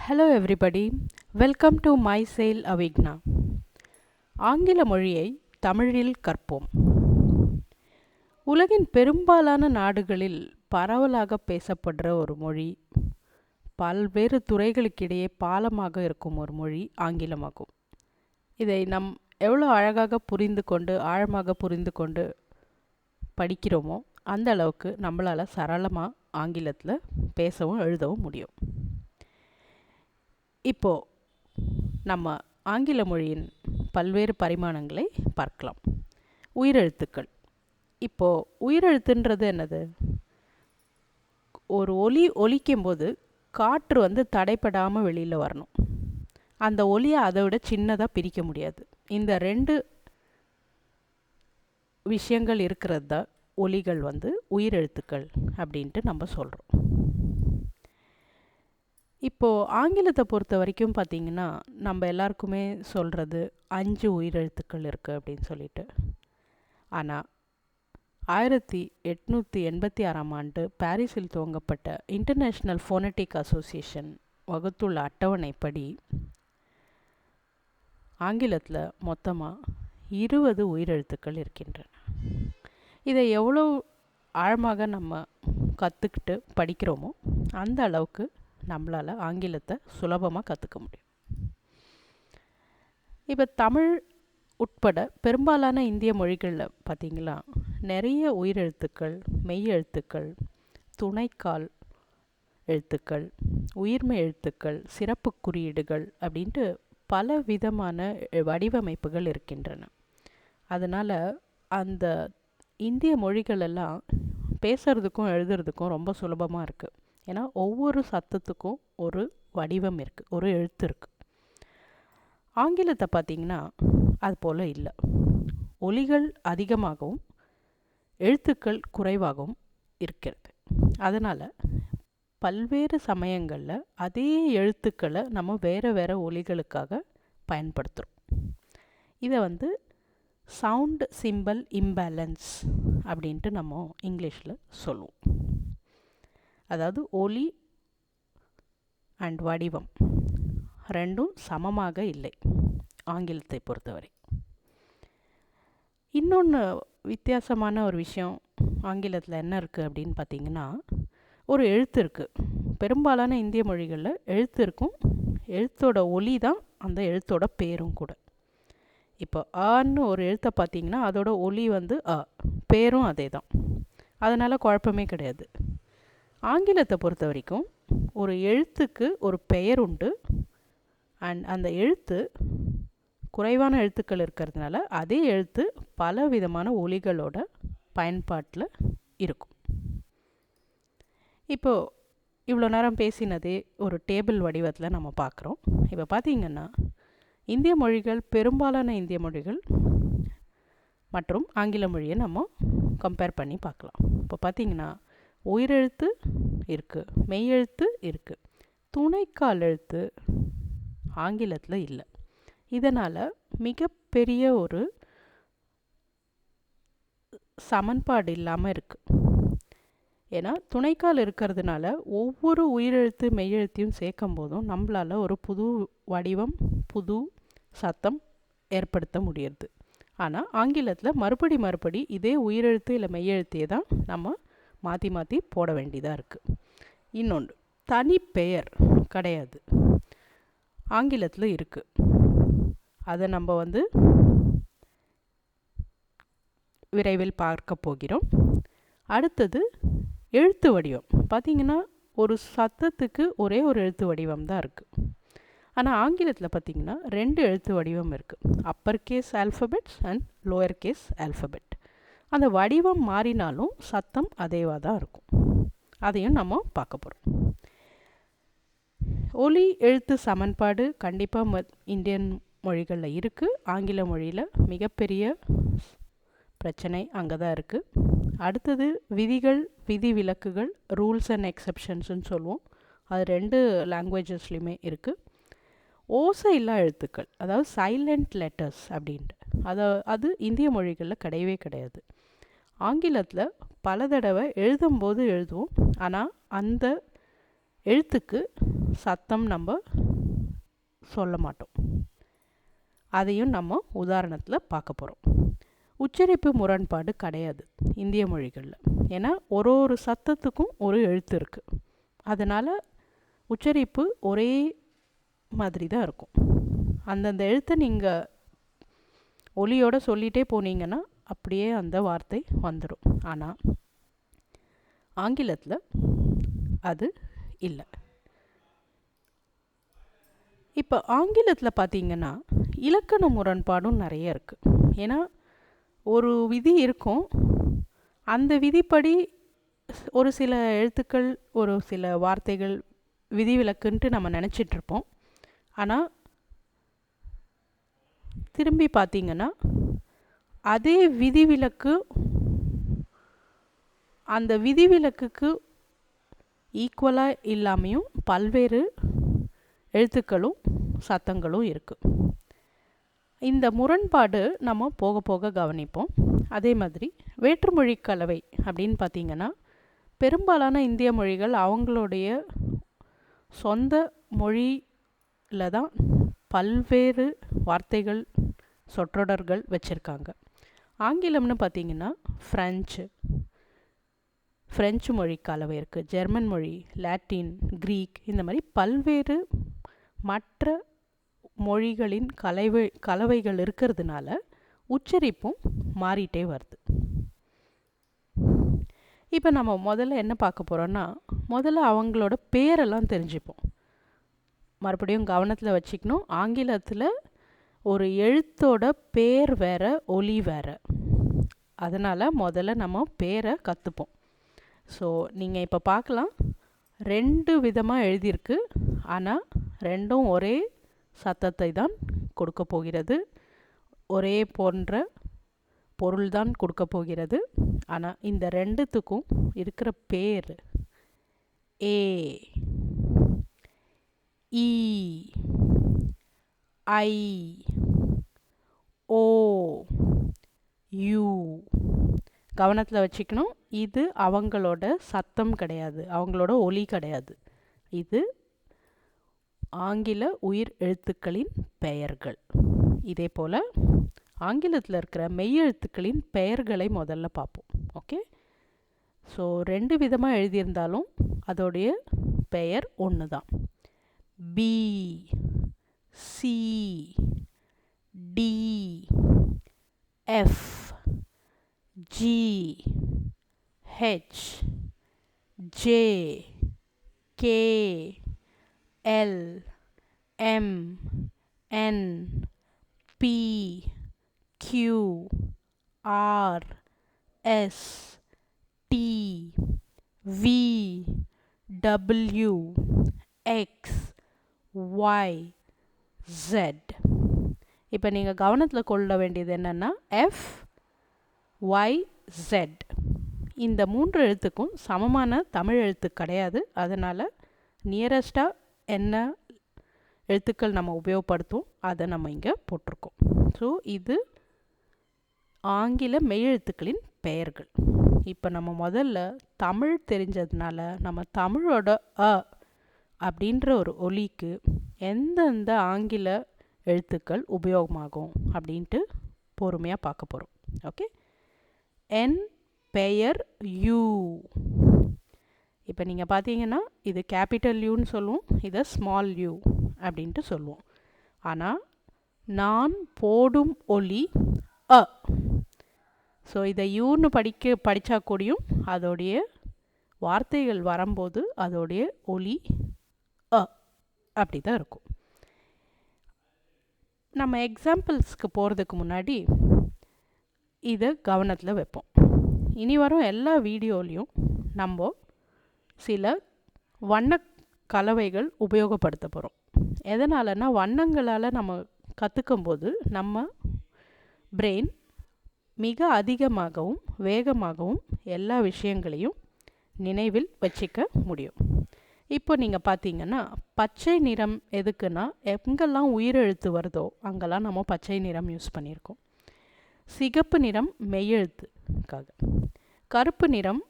Hello everybody, welcome to My Sail Avigna. ஆங்கில மொழியை தமிழில் கற்போம். உலகின் பெரும்பாலான நாடுகளில் பரவலாக பேசப்படுற ஒரு மொழி, பல்வேறு துறைகளுக்கிடையே பாலமாக இருக்கும் ஒரு மொழி ஆங்கிலமாகும். இதை நம் எவ்வளோ அழகாக புரிந்து கொண்டு ஆழமாக புரிந்து கொண்டு படிக்கிறோமோ அந்த அளவுக்கு நம்மளால் சரளமாக ஆங்கிலத்தில் பேசவும் எழுதவும் முடியும். இப்போது நம்ம ஆங்கில மொழியின் பல்வேறு பரிமாணங்களை பார்க்கலாம். உயிரெழுத்துக்கள். இப்போது உயிரெழுத்துன்றது என்னது? ஒரு ஒலிக்கும்போது காற்று தடைப்படாமல் வெளியில் வரணும். அந்த ஒலியை அதை விட சின்னதாக பிரிக்க முடியாது. இந்த ரெண்டு விஷயங்கள் இருக்கிறது தான் ஒலிகள் உயிரெழுத்துக்கள் அப்படின்ட்டு நம்ம சொல்கிறோம். இப்போது ஆங்கிலத்தை பொறுத்த வரைக்கும் பார்த்திங்கன்னா நம்ம எல்லாருக்குமே சொல்கிறது 5 உயிரெழுத்துக்கள் இருக்குது அப்படின்னு சொல்லிட்டு. ஆனால் 1886ஆம் ஆண்டு பாரிஸில் துவங்கப்பட்ட இன்டர்நேஷ்னல் ஃபோனட்டிக் அசோசியேஷன் வகுத்துள்ள அட்டவணைப்படி ஆங்கிலத்தில் மொத்தமாக 20 உயிரெழுத்துக்கள் இருக்கின்றன. இதை எவ்வளோ ஆழமாக நம்ம கற்றுக்கிட்டு படிக்கிறோமோ அந்த அளவுக்கு நம்மளால் ஆங்கிலத்தை சுலபமாக கற்றுக்க முடியும். இப்போ தமிழ் உட்பட பெரும்பாலான இந்திய மொழிகளில் பார்த்திங்களா நிறைய உயிரெழுத்துக்கள், மெய் எழுத்துக்கள், துணைக்கால் எழுத்துக்கள், உயிர்மெய் எழுத்துக்கள், சிறப்பு குறியீடுகள் அப்படின்ட்டு பல விதமான வடிவமைப்புகள் இருக்கின்றன. அதனால் அந்த இந்திய மொழிகளெல்லாம் பேசுகிறதுக்கும் எழுதுறதுக்கும் ரொம்ப சுலபமாக இருக்குது. ஏன்னா ஒவ்வொரு சத்தத்துக்கும் ஒரு வடிவம் இருக்குது, ஒரு எழுத்து இருக்குது. ஆங்கிலத்தை பார்த்திங்கன்னா அது போல் இல்லை. ஒலிகள் அதிகமாகவும் எழுத்துக்கள் குறைவாகவும் இருக்கிறது. அதனால் பல்வேறு சமயங்களில் அதே எழுத்துக்களை நம்ம வேறு வேறு ஒலிகளுக்காக பயன்படுத்துகிறோம். இதை சவுண்ட் சிம்பல் இம்பேலன்ஸ் அப்படின்ட்டு நம்ம இங்கிலீஷில் சொல்லுவோம். அதாவது ஒலி அண்ட் வடிவம் ரெண்டும் சமமாக இல்லை ஆங்கிலத்தை பொறுத்தவரை. இன்னொன்று வித்தியாசமான ஒரு விஷயம் ஆங்கிலத்தில் என்ன இருக்குது அப்படின்னு பார்த்திங்கன்னா, ஒரு எழுத்து இருக்குது. பெரும்பாலான இந்திய மொழிகளில் எழுத்து இருக்கும், எழுத்தோட ஒலி தான் அந்த எழுத்தோட பேரும் கூட. இப்போ ஆன்னு ஒரு எழுத்தை பார்த்திங்கன்னா அதோட ஒலி அ, பேரும் அதே தான். அதனால் குழப்பமே கிடையாது. ஆங்கிலத்தை பொறுத்த வரைக்கும் ஒரு எழுத்துக்கு ஒரு பெயர் உண்டு, அண்ட் அந்த எழுத்து குறைவான எழுத்துக்கள் இருக்கிறதுனால அதே எழுத்து பல விதமான ஒலிகளோட பயன்பாட்டில் இருக்கும். இப்போது இவ்வளோ நேரம் பேசினதே ஒரு டேபிள் வடிவத்தில் நம்ம பார்க்குறோம். இப்போ பார்த்திங்கன்னா இந்திய மொழிகள், பெரும்பாலான இந்திய மொழிகள் மற்றும் ஆங்கில மொழியை நம்ம கம்பேர் பண்ணி பார்க்கலாம். இப்போ பார்த்திங்கன்னா உயிரெழுத்து இருக்குது, மெய்யெழுத்து இருக்குது, துணைக்கால் எழுத்து ஆங்கிலத்தில் இல்லை. இதனால் மிகப்பெரிய ஒரு சமன்பாடு இல்லாமல் இருக்குது. ஏன்னா துணைக்கால் இருக்கிறதுனால ஒவ்வொரு உயிரெழுத்து மெய்யெழுத்தையும் சேர்க்கும் போதும் நம்மளால் ஒரு புது வடிவம், புது சத்தம் ஏற்படுத்த முடியுது. ஆனால் ஆங்கிலத்தில் மறுபடி இதே உயிரெழுத்து இல்லை மெய்யெழுத்தையே தான் நம்ம மாற்றி மாற்றி போட வேண்டியதாக இருக்குது. இன்னொன்று, தனி பெயர் கிடையாது, ஆங்கிலத்தில் இருக்குது. அதை நம்ம விரைவில் பார்க்க போகிறோம். அடுத்தது எழுத்து வடிவம். பார்த்திங்கன்னா ஒரு சத்தத்துக்கு ஒரே ஒரு எழுத்து வடிவம் தான் இருக்குது. ஆனால் ஆங்கிலத்தில் பார்த்திங்கன்னா 2 எழுத்து வடிவம் இருக்குது, upper case alphabets and lower case alphabet. அந்த வடிவம் மாறினாலும் சத்தம் அதேவாக தான் இருக்கும். அதையும் நம்ம பார்க்க போகிறோம். ஒலி எழுத்து சமன்பாடு கண்டிப்பாக இந்தியன் மொழிகளில் இருக்குது. ஆங்கில மொழியில் மிகப்பெரிய பிரச்சனை அங்கே தான் இருக்குது. அடுத்தது விதிகள், விதி விலக்குகள், ரூல்ஸ் அண்ட் எக்ஸப்ஷன்ஸ்னு சொல்லுவோம். அது 2 லாங்குவேஜஸ்லேயுமே இருக்குது. ஓசை இல்லா எழுத்துக்கள், அதாவது சைலண்ட் லெட்டர்ஸ் அப்படின்ட்டு அது இந்திய மொழிகளில் கிடையவே கிடையாது. ஆங்கிலத்தில் பல தடவை எழுதும்போது எழுதுவோம், ஆனால் அந்த எழுத்துக்கு சத்தம் நம்ம சொல்ல மாட்டோம். அதையும் நம்ம உதாரணத்தில் பார்க்க போகிறோம். உச்சரிப்பு முரண்பாடு கிடையாது இந்திய மொழிகளில். ஏன்னா ஒரு சத்தத்துக்கும் ஒரு எழுத்து இருக்குது. அதனால் உச்சரிப்பு ஒரே மாதிரி தான் இருக்கும். அந்தந்த எழுத்தை நீங்கள் ஒலியோடு சொல்லிகிட்டே போனீங்கன்னா அப்படியே அந்த வார்த்தை வந்துடும். ஆனால் ஆங்கிலத்தில் அது இல்லை. இப்போ ஆங்கிலத்தில் பார்த்தீங்கன்னா இலக்கண முரண்பாடும் நிறைய இருக்குது. ஏன்னா ஒரு விதி இருக்கும், அந்த விதிப்படி ஒரு சில எழுத்துக்கள் ஒரு சில வார்த்தைகள் விதிவிலக்குன்ட்டு நம்ம நினச்சிட்ருப்போம். ஆனால் திரும்பி பார்த்தீங்கன்னா அதே விதிவிலக்கு அந்த விதிவிலக்குக்கு ஈக்குவலாக இல்லாமையும் பல்வேறு எழுத்துக்களும் சத்தங்களும் இருக்குது. இந்த முரண்பாடு நம்ம போக போக கவனிப்போம். அதே மாதிரி வேற்றுமொழி கலவை அப்படின்னு பார்த்திங்கன்னா பெரும்பாலான இந்திய மொழிகள் அவங்களுடைய சொந்த மொழியில் தான் பல்வேறு வார்த்தைகள் சொற்றொடர்கள் வச்சுருக்காங்க. ஆங்கிலம்னு பார்த்திங்கன்னா ஃப்ரெஞ்சு மொழி கலவை இருக்குது, ஜெர்மன் மொழி, லாட்டின், க்ரீக், இந்த மாதிரி பல்வேறு மற்ற மொழிகளின் கலவைகள் இருக்கிறதுனால உச்சரிப்பும் மாறிட்டே வருது. இப்போ நம்ம முதல்ல என்ன பார்க்க போகிறோன்னா, முதல்ல அவங்களோட பேரெல்லாம் தெரிஞ்சுப்போம். மறுபடியும் கவனத்தில் வச்சுக்கணும், ஆங்கிலத்தில் ஒரு எழுத்தோட பேர் வேறு, ஒலி வேறு. அதனால் முதல்ல நம்ம பேரை கற்றுப்போம். ஸோ நீங்கள் இப்போ பார்க்கலாம், 2 விதமாக எழுதியிருக்கு. ஆனால் ரெண்டும் ஒரே சத்தத்தை தான் கொடுக்க போகிறது, ஒரே போன்ற பொருள்தான் கொடுக்க போகிறது. ஆனால் இந்த ரெண்டுத்துக்கும் இருக்கிற பேர் ஏ, இ, ஐ, ஓ, யூ. கவனத்தில் வச்சுக்கணும், இது அவங்களோட சத்தம் கிடையாது, அவங்களோட ஒலி கிடையாது. இது ஆங்கில உயிர் எழுத்துக்களின் பெயர்கள். இதே போல் ஆங்கிலத்தில் இருக்கிற மெய்யெழுத்துக்களின் பெயர்களை முதல்ல பார்ப்போம். ஓகே, ஸோ 2 விதமாக எழுதியிருந்தாலும் அதோடைய பெயர் ஒன்று தான். B, C, D, F, G, H, J, K, L, M, N, P, Q, R, S, T, V, W, X, Y, Z. இப்போ நீங்கள் கவனத்தில் கொள்ள வேண்டியது என்னென்னா, எஃப், ஒய், ஜெட் இந்த 3 எழுத்துக்கும் சமமான தமிழ் எழுத்து கிடையாது. அதனால் நியரஸ்ட்டாக என்ன எழுத்துக்கள் நம்ம உபயோகப்படுத்துவோம் அதை நம்ம இங்கே போட்டிருக்கோம். ஸோ இது ஆங்கில மெய்யெழுத்துக்களின் பெயர்கள். இப்போ நம்ம முதல்ல தமிழ் தெரிஞ்சதுனால நம்ம தமிழோட அ அப்படின்ற ஒரு ஒலிக்கு எந்தெந்த ஆங்கில எழுத்துக்கள் உபயோகமாகும் அப்படின்ட்டு பொறுமையாக பார்க்க போகிறோம். ஓகே, என், பெயர், யூ. இப்போ நீங்கள் பார்த்தீங்கன்னா இது கேபிட்டல் யூன்னு சொல்லுவோம், இதை ஸ்மால் யூ அப்படின்ட்டு சொல்லுவோம். ஆனால் நான் போடும் ஒலி அ. ஸோ இதை யூன்னு படித்தா கூடியும் அதோடைய வார்த்தைகள் வரும்போது அதோடைய ஒலி அ அப்படி தான் இருக்கும். நம்ம எக்ஸாம்பிள்ஸ்க்கு போகிறதுக்கு முன்னாடி இதை கவனத்தில் வைப்போம். இனி வரும் எல்லா வீடியோலையும் நம்ம சில வண்ண கலவைகள் உபயோகப்படுத்த போகிறோம். எதனாலனா வண்ணங்களால் நம்ம கற்றுக்கும்போது நம்ம பிரெயின் மிக அதிகமாகவும் வேகமாகவும் எல்லா விஷயங்களையும் நினைவில் வச்சிக்க முடியும். இப்போ நீங்கள் பார்த்தீங்கன்னா பச்சை நிறம் எதுக்குன்னா, எங்கெல்லாம் உயிரெழுத்து வருதோ அங்கெல்லாம் நம்ம பச்சை நிறம் யூஸ் பண்ணியிருக்கோம். சிகப்பு நிறம் மெய்யெழுத்துக்காக, கருப்பு நிறம்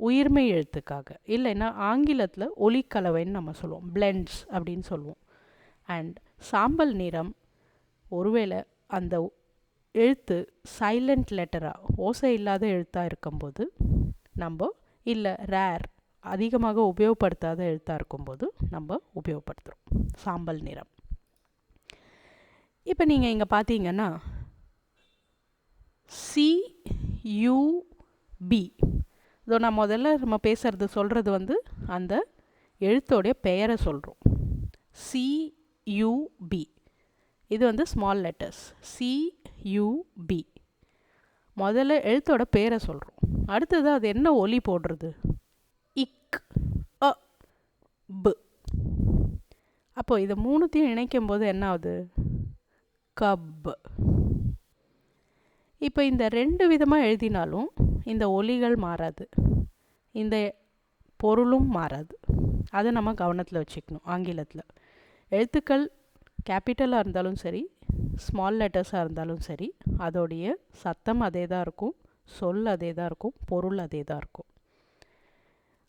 உயிர்மெய் எழுத்துக்காக, இல்லைன்னா ஆங்கிலத்தில் ஒலிக்கலவைன்னு நம்ம சொல்லுவோம், பிளெண்ட்ஸ் அப்படின்னு சொல்லுவோம். அண்ட் சாம்பல் நிறம் ஒருவேளை அந்த எழுத்து சைலண்ட் லெட்டராக, ஓசை இல்லாத எழுத்தாக இருக்கும்போது நம்ம, இல்லை ரேர் அதிகமாக உபயோகப்படுத்தாத எழுத்தாக இருக்கும்போது நம்ம உபயோகப்படுத்துகிறோம் சாம்பல் நிறம். இப்போ நீங்கள் இங்கே பார்த்தீங்கன்னா CUB, இதோ நான் முதல்ல நம்ம பேசுகிறது சொல்கிறது வந்து அந்த எழுத்தோடைய பெயரை சொல்கிறோம். CUB, இது வந்து ஸ்மால் லெட்டர்ஸ். CUB முதல்ல எழுத்தோட பேரை சொல்கிறோம். அடுத்தது அது என்ன ஒலி போடுறது? இக், அ, ப. அப்போ இது மூணுத்தையும் இணைக்கும் போது என்ன ஆகுது? கப். இப்போ இந்த ரெண்டு விதமாக எழுதினாலும் இந்த ஒலிகள் மாறாது, இந்த பொருளும் மாறாது. அதை நம்ம கவனத்தில் வச்சுக்கணும். ஆங்கிலத்தில் எழுத்துக்கள் கேபிட்டலாக இருந்தாலும் சரி, ஸ்மால் லெட்டர்ஸாக இருந்தாலும் சரி, அதோடைய சத்தம் அதே தான் இருக்கும், சொல் அதே தான் இருக்கும், பொருள் அதே தான் இருக்கும்.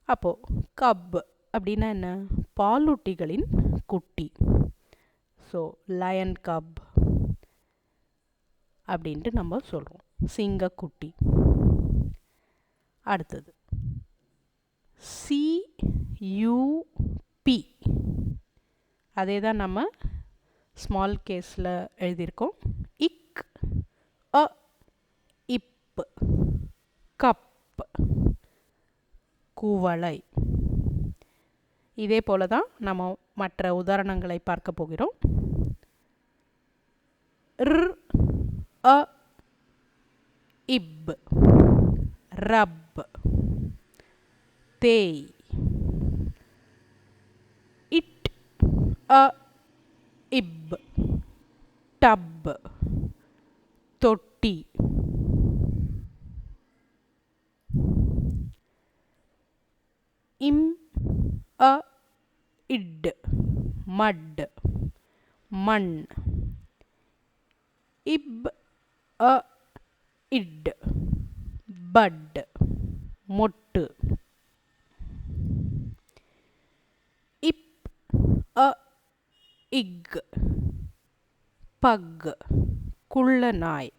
அப்போது கப் அப்படின்னா என்ன? பாலூட்டிகளின் குட்டி. ஸோ லயன் கப் அப்படின்ட்டு நம்ம சொல்கிறோம், சிங்கக்குட்டி. அடுத்தது CUP, அதே தான் நம்ம ஸ்மால் கேஸில் எழுதியிருக்கோம். இக், அ, இப், கப், குவளை. இதே போல தான் நம்ம மற்ற உதாரணங்களை பார்க்க போகிறோம். அ, இப், ரப், தேய். இட், அ, இப், டப், தொட்டி. இம், அ, இட், மட், மண். இப், அ, இட், பட், மொட்டு. இப், அ, இக், பக், குள்ள நாய்.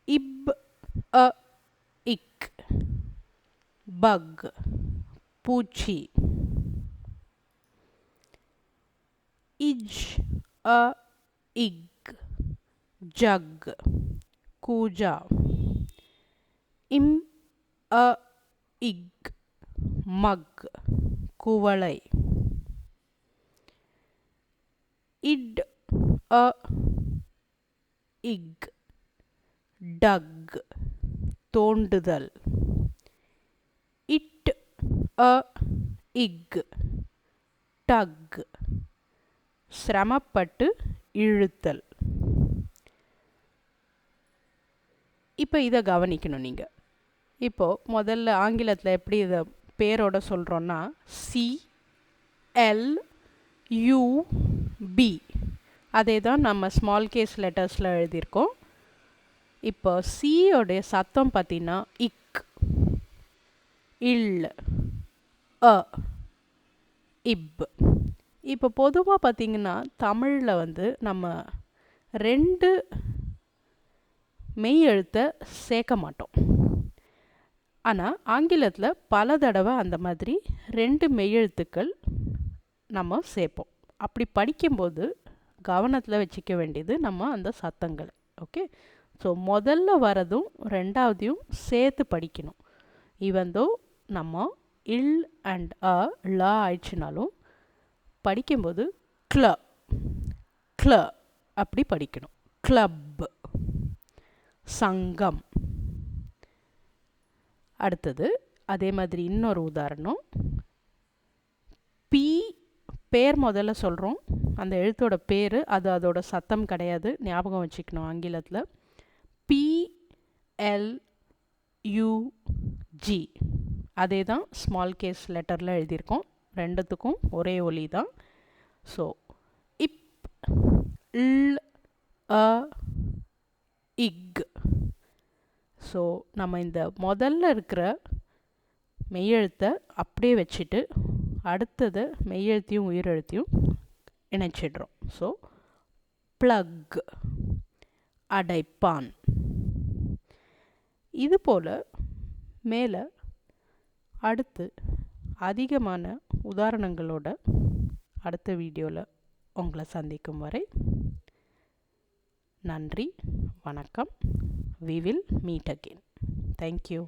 இப், அ, இக், பக், பூச்சி. இஜ், அ, இக், ஜக், கூஜா. இம், அ, இக், மக், குவளை. இட், அ, இக், டக், தோண்டுதல். இட், அ, இக், டக், சிரமப்பட்டு இழுத்தல். இப்போ இதை கவனிக்கணும் நீங்கள். இப்போது முதல்ல ஆங்கிலத்தில் எப்படி இதை பேரோட சொல்கிறோன்னா CLUB, அதே தான் நம்ம ஸ்மால் கேஸ் லெட்டர்ஸில் எழுதியிருக்கோம். இப்போ சியோடைய சத்தம் பார்த்தீங்கன்னா இக், இல், அ, இப். இப்போ பொதுவாக பார்த்திங்கன்னா தமிழில் வந்து நம்ம ரெண்டு மெய் எழுத்தை சேர்க்க மாட்டோம். ஆனால் ஆங்கிலத்தில் பல தடவை அந்த மாதிரி ரெண்டு மெய்யெழுத்துக்கள் நம்ம சேர்ப்போம். அப்படி படிக்கும்போது கவனத்தில் வச்சுக்க வேண்டியது நம்ம அந்த சத்தங்களை. ஓகே, ஸோ முதல்ல வரதும் ரெண்டாவதையும் சேர்த்து படிக்கணும். ஈவன் தோ நம்ம இல் அண்ட் அ ல ஆயிடுச்சுனாலும் படிக்கும்போது க்ள, க்ள அப்படி படிக்கணும். கிளப், சங்கம். அடுத்தது அதே மாதிரி இன்னொரு உதாரணம். பி, பேர் முதல்ல சொல்கிறோம், அந்த எழுத்தோட பேர், அது அதோட சத்தம் கிடையாது, ஞாபகம் வச்சுக்கணும். ஆங்கிலத்தில் PLUG, அதே தான் ஸ்மால் கேஸ் லெட்டரில் எழுதியிருக்கோம். ரெண்டுத்துக்கும் ஒரே ஒலி தான். ஸோ இப், இல், அ, இக். ஸோ நம்ம இந்த முதல்ல இருக்கிற மெய்யெழுத்தை அப்படியே வச்சுட்டு அடுத்ததை மெய்யெழுத்தையும் உயிரெழுத்தையும் இணைச்சிடுறோம். So plug, அடைப்பான். இது போல் மேலே அடுத்து அதிகமான உதாரணங்களோட அடுத்த வீடியோவில் உங்களை சந்திக்கும் வரை நன்றி, வணக்கம். We will meet again. Thank you.